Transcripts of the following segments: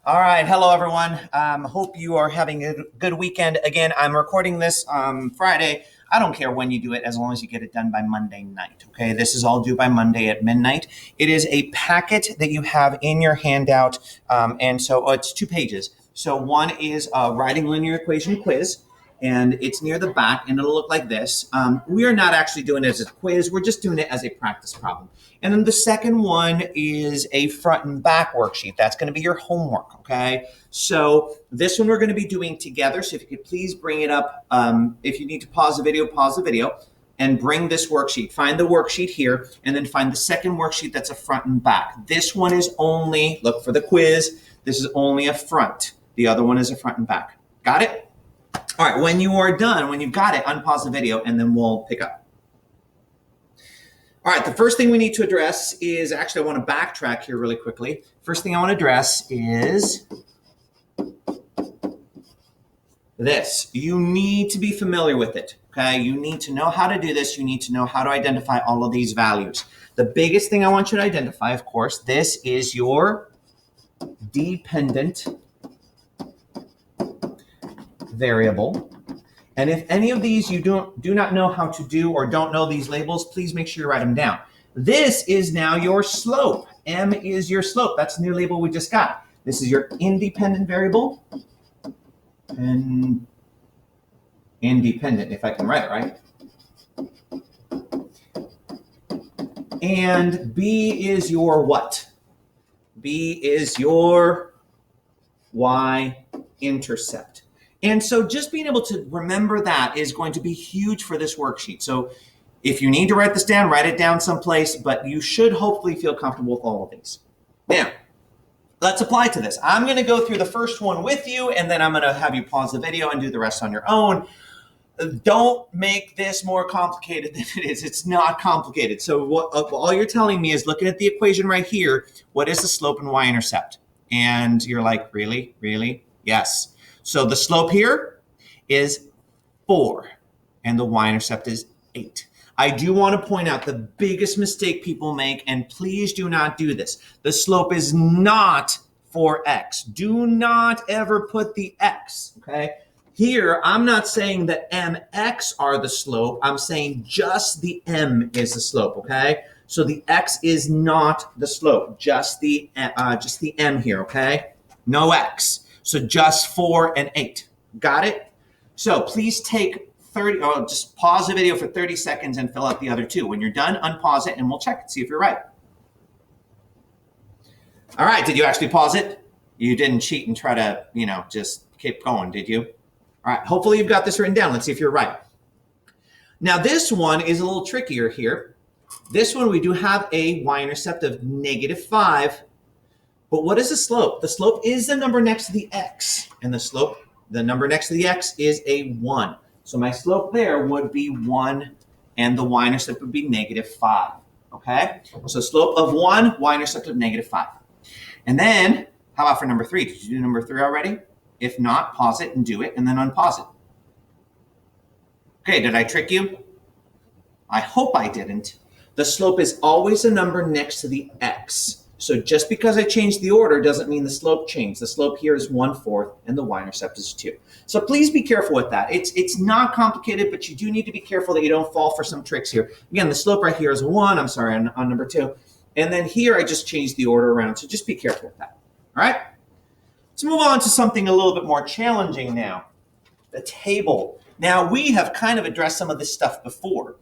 All right. Hello, everyone. Hope you are having a good weekend. Again, I'm recording this Friday. I don't care when you do it as long as you get it done by Monday night. Okay. This is all due by Monday at midnight. It is a packet that you have in your handout. And so it's 2 pages. So one is a writing linear equation quiz. And it's near the back, and it'll look like this. We are not actually doing it as a quiz. We're just doing it as a practice problem. And then the second one is a front and back worksheet. That's going to be your homework, okay? So this one we're going to be doing together. So if you could please bring it up. If you need to pause the video, and bring this worksheet. Find the worksheet here, and then find the second worksheet that's a front and back. This one is only, look for the quiz, this is only a front. The other one is a front and back. Got it? All right, when you are done, when you've got it, unpause the video, and then we'll pick up. All right, the first thing we need to address is, actually I want to backtrack here really quickly. First thing I want to address is this. You need to be familiar with it, okay? You need to know how to do this. You need to know how to identify all of these values. The biggest thing I want you to identify, of course, this is your dependent variable. And if any of these you do not know how to do or don't know these labels, please make sure you write them down. This is now your slope. M is your slope. That's the new label we just got. This is your independent variable. And independent, if I can write it right. And B is your what? B is your y-intercept. And so just being able to remember that is going to be huge for this worksheet. So if you need to write this down, write it down someplace, but you should hopefully feel comfortable with all of these. Now, let's apply to this. I'm going to go through the first one with you, and then I'm going to have you pause the video and do the rest on your own. Don't make this more complicated than it is. It's not complicated. So all you're telling me is, looking at the equation right here, what is the slope and y-intercept? And you're like, really? Really? Yes. So the slope here is 4, and the y-intercept is 8. I do want to point out the biggest mistake people make, and please do not do this. The slope is not 4x. Do not ever put the x, okay? Here, I'm not saying that mx are the slope. I'm saying just the m is the slope, okay? So the x is not the slope, just the m here, okay? No x. So just 4 and 8. Got it? So please take just pause the video for 30 seconds and fill out the other two. When you're done, unpause it, and we'll check and see if you're right. All right, did you actually pause it? You didn't cheat and try to, just keep going, did you? All right, hopefully you've got this written down. Let's see if you're right. Now this one is a little trickier here. This one, we do have a y-intercept of -5. But what is the slope? The slope is the number next to the x, and the number next to the x is a 1. So my slope there would be 1, and the y-intercept would be -5, okay? So slope of 1, y-intercept of -5. And then, how about for number 3? Did you do number 3 already? If not, pause it and do it, and then unpause it. Okay, did I trick you? I hope I didn't. The slope is always a number next to the x. So just because I changed the order doesn't mean the slope changed. The slope here is 1/4, and the y-intercept is 2. So please be careful with that. It's not complicated, but you do need to be careful that you don't fall for some tricks here. Again, the slope right here is 1. I'm sorry, on number 2. And then here I just changed the order around. So just be careful with that. All right? Let's move on to something a little bit more challenging now. The table. Now, we have kind of addressed some of this stuff before.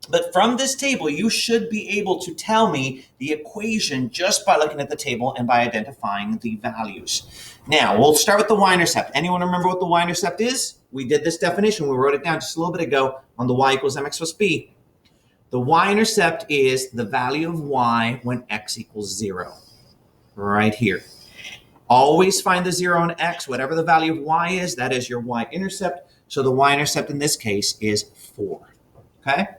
But from this table, you should be able to tell me the equation just by looking at the table and by identifying the values. Now, we'll start with the y-intercept. Anyone remember what the y-intercept is? We did this definition. We wrote it down just a little bit ago on the y equals mx plus b. The y-intercept is the value of y when x equals 0. Right here. Always find the 0 on x. Whatever the value of y is, that is your y-intercept. So the y-intercept in this case is 4. Okay?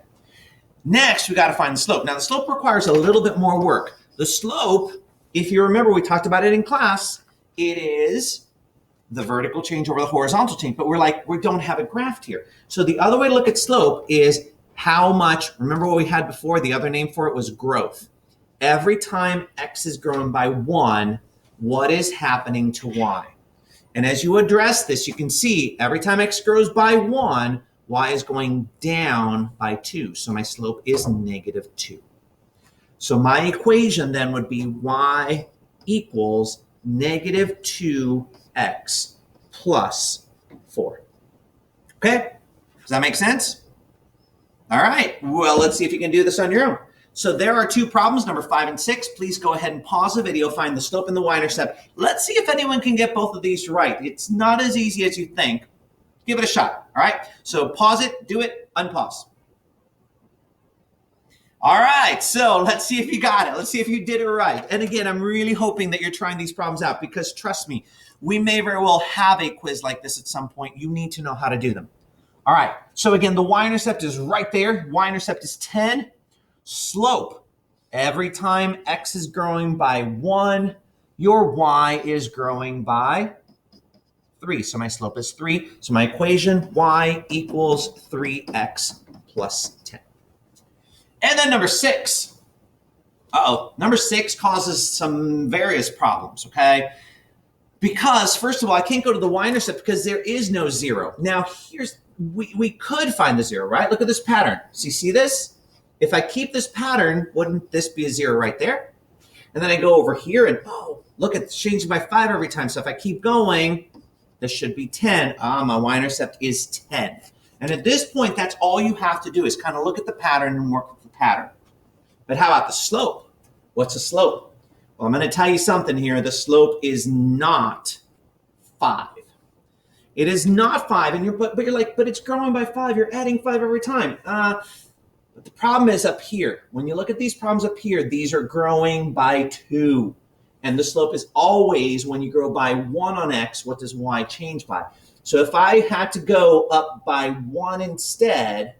Next, we got to find the slope. Now, the slope requires a little bit more work. The slope, if you remember, we talked about it in class, it is the vertical change over the horizontal change, but we don't have it graphed here. So the other way to look at slope is how much, remember what we had before? The other name for it was growth. Every time x is grown by 1, what is happening to y. And as you address this, you can see every time x grows by 1, y is going down by 2. So my slope is -2. So my equation then would be y equals -2x plus 4. Okay? Does that make sense? All right. Well, let's see if you can do this on your own. So there are two problems, number 5 and 6. Please go ahead and pause the video, find the slope and the y-intercept. Let's see if anyone can get both of these right. It's not as easy as you think. Give it a shot, all right? So pause it, do it, unpause. All right, so let's see if you got it. Let's see if you did it right. And again, I'm really hoping that you're trying these problems out because trust me, we may very well have a quiz like this at some point. You need to know how to do them. All right, so again, the y-intercept is right there. Y-intercept is 10. Slope, every time x is growing by 1, your y is growing by 3. So my slope is 3. So my equation, y equals 3x plus 10. And then number 6. Number 6 causes some various problems, okay? Because, first of all, I can't go to the y-intercept because there is no 0. Now, we could find the 0, right? Look at this pattern. So you see this? If I keep this pattern, wouldn't this be a 0 right there? And then I go over here and, look, it's changing by 5 every time. So if I keep going, this should be 10. My y-intercept is 10. And at this point, that's all you have to do is kind of look at the pattern and work with the pattern. But how about the slope? What's the slope? Well, I'm going to tell you something here. The slope is not 5. It is not 5, and but you're like, but it's growing by 5. You're adding 5 every time. But the problem is up here. When you look at these problems up here, these are growing by 2. And the slope is always, when you grow by 1 on x, what does y change by? So if I had to go up by 1 instead,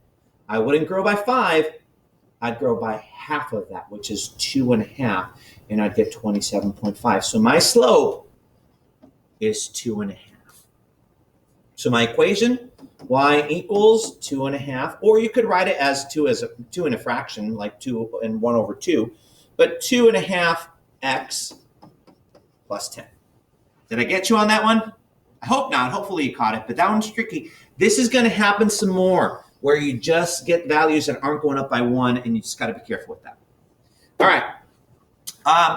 I wouldn't grow by 5. I'd grow by half of that, which is 2.5, and I'd get 27.5. So my slope is 2.5. So my equation, y equals 2.5, or you could write it as 2 in a fraction, like 2 and 1 over 2, but 2.5x plus 10. Did I get you on that one? I hope not. Hopefully you caught it, but that one's tricky. This is going to happen some more, where you just get values that aren't going up by 1, and you just got to be careful with that. All right.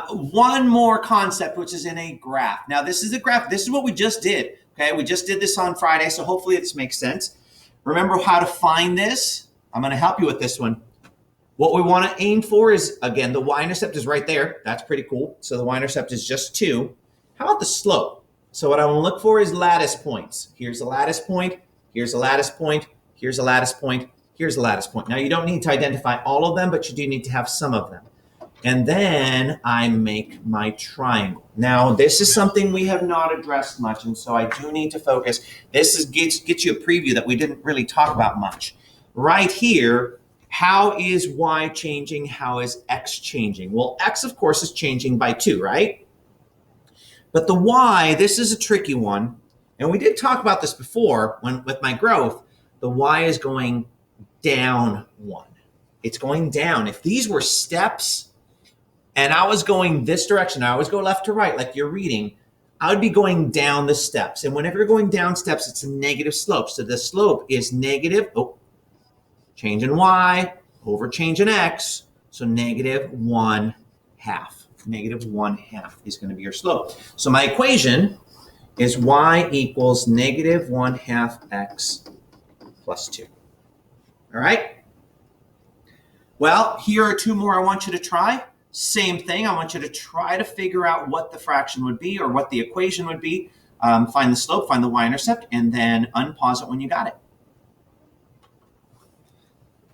One more concept, which is in a graph. Now, this is a graph. This is what we just did. Okay, we just did this on Friday, so hopefully this makes sense. Remember how to find this? I'm going to help you with this one. What we want to aim for is, again, the y-intercept is right there. That's pretty cool. So the y-intercept is just 2. How about the slope? So what I want to look for is lattice points. Here's a lattice point. Here's a lattice point. Here's a lattice point. Here's a lattice point. Now, you don't need to identify all of them, but you do need to have some of them. And then I make my triangle. Now, this is something we have not addressed much, and so I do need to focus. This gets you a preview that we didn't really talk about much. Right here, how is y changing? How is x changing? Well, x, of course, is changing by 2, right? But the y, this is a tricky one. And we did talk about this before with my growth. The y is going down 1. It's going down. If these were steps, and I was going this direction, I always go left to right like you're reading, I would be going down the steps. And whenever you're going down steps, it's a negative slope. So the slope is negative, change in y over change in x, so -1/2. -1/2 is going to be your slope. So my equation is y equals -1/2 x plus 2. All right? Well, here are 2 more I want you to try. Same thing. I want you to try to figure out what the fraction would be or what the equation would be. Find the slope, find the y-intercept, and then unpause it when you got it.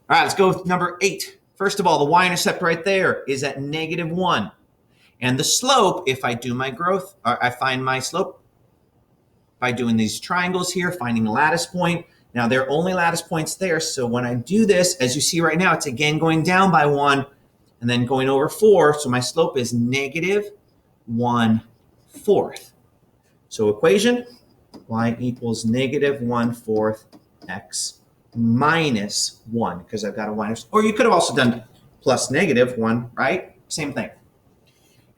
All right, let's go with number 8. First of all, the y-intercept right there is at -1. And the slope, if I do my growth, or I find my slope by doing these triangles here, finding a lattice point. Now, there are only lattice points there, so when I do this, as you see right now, it's again going down by 1 and then going over 4, so my slope is -1/4. So equation, y equals -1/4 x minus 1, because I've got a y, or you could have also done plus -1, right? Same thing.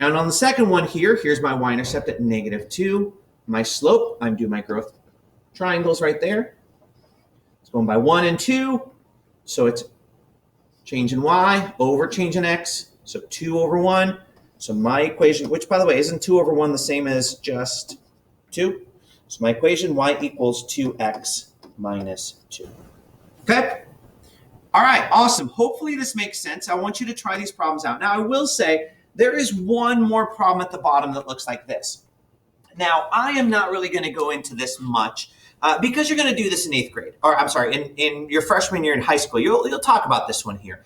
And on the second one here, here's my y-intercept at -2. My slope, I'm doing my growth triangles right there. It's going by 1 and 2. So it's change in y over change in x. So 2 over 1. So my equation, which by the way, isn't 2 over 1 the same as just 2? So my equation, y equals 2x minus 2. Okay? All right, awesome. Hopefully this makes sense. I want you to try these problems out. Now, I will say there is one more problem at the bottom that looks like this. Now, I am not really going to go into this much because you're going to do this in 8th grade, or I'm sorry, in your freshman year in high school. You'll talk about this one here.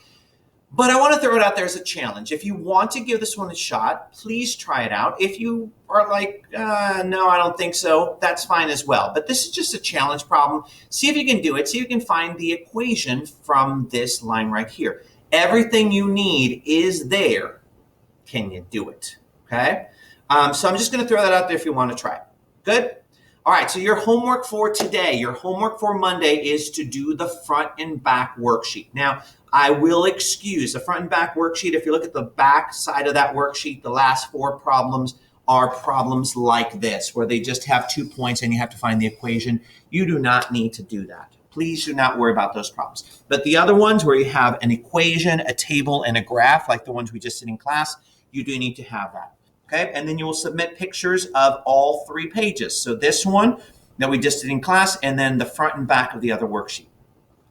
But I want to throw it out there as a challenge. If you want to give this one a shot, please try it out. If you are like, no, I don't think so, that's fine as well. But this is just a challenge problem. See if you can do it. See if you can find the equation from this line right here. Everything you need is there. Can you do it? Okay? So I'm just going to throw that out there if you want to try it. Good? All right, so your homework for today, your homework for Monday is to do the front and back worksheet. Now, I will excuse the front and back worksheet. If you look at the back side of that worksheet, the last 4 problems are problems like this, where they just have 2 points and you have to find the equation. You do not need to do that. Please do not worry about those problems. But the other ones where you have an equation, a table, and a graph, like the ones we just did in class, you do need to have that. Okay, and then you will submit pictures of all 3 pages. So this one that we just did in class, and then the front and back of the other worksheet.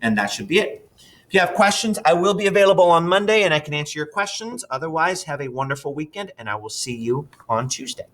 And that should be it. If you have questions, I will be available on Monday and I can answer your questions. Otherwise, have a wonderful weekend and I will see you on Tuesday.